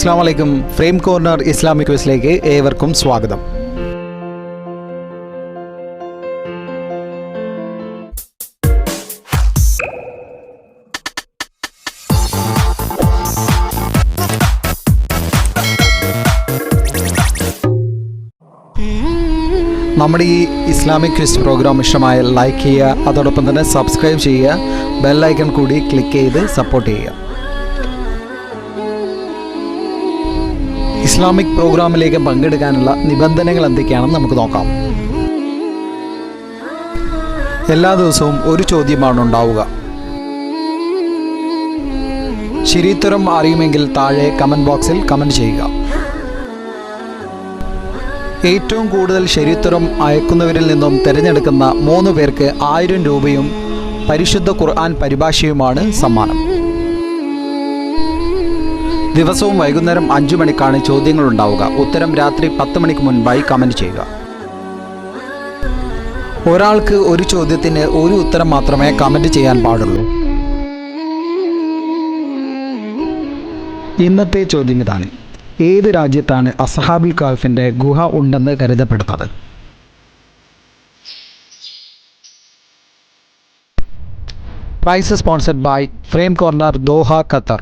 അസ്സലാമു അലൈക്കും. Frame corner Islamic ക്വിസിലേക്ക് ഏവർക്കും സ്വാഗതം. നമ്മുടെ ഈ ഇസ്ലാമിക് ക്വിസ് പ്രോഗ്രാം ഇഷ്ടമായാൽ ലൈക്ക് ചെയ്യുക, അതോടൊപ്പം തന്നെ സബ്സ്ക്രൈബ് ചെയ്യുക, ബെല്ലൈക്കൺ കൂടി ക്ലിക്ക് ചെയ്ത് സപ്പോർട്ട് ചെയ്യുക. ഇസ്ലാമിക് പ്രോഗ്രാമിലേക്ക് പങ്കെടുക്കാനുള്ള നിബന്ധനകൾ എന്തൊക്കെയാണെന്ന് നമുക്ക് നോക്കാം. എല്ലാ ദിവസവും ഒരു ചോദ്യമാണ് ഉണ്ടാവുക. ശരിയുത്തരം അറിയുമെങ്കിൽ താഴെ കമൻറ്റ് ബോക്സിൽ കമൻറ്റ് ചെയ്യുക. ഏറ്റവും കൂടുതൽ ശരിയുത്തരം അയക്കുന്നവരിൽ നിന്നും തിരഞ്ഞെടുക്കുന്ന 3 പേർക്ക് 1000 രൂപയും പരിശുദ്ധ ഖുർആൻ പരിഭാഷയുമാണ് സമ്മാനം. ദിവസവും വൈകുന്നേരം 5 മണിക്കാണ് ചോദ്യങ്ങൾ ഉണ്ടാവുക. ഉത്തരം രാത്രി 10 മണിക്ക് മുൻപായി കമൻറ്റ് ചെയ്യുക. ഒരാൾക്ക് ഒരു ചോദ്യത്തിന് ഒരു ഉത്തരം മാത്രമേ കമൻറ്റ് ചെയ്യാൻ പാടുള്ളൂ. ഇന്നത്തെ ചോദ്യം ഇതാണ്: ഏത് രാജ്യത്താണ് അസ്ഹാബുൽ കഹ്ഫിൻ്റെ ഗുഹ ഉണ്ടെന്ന് കരുതപ്പെടുന്നത്? Prize sponsored by Frame Corner, Doha, Qatar.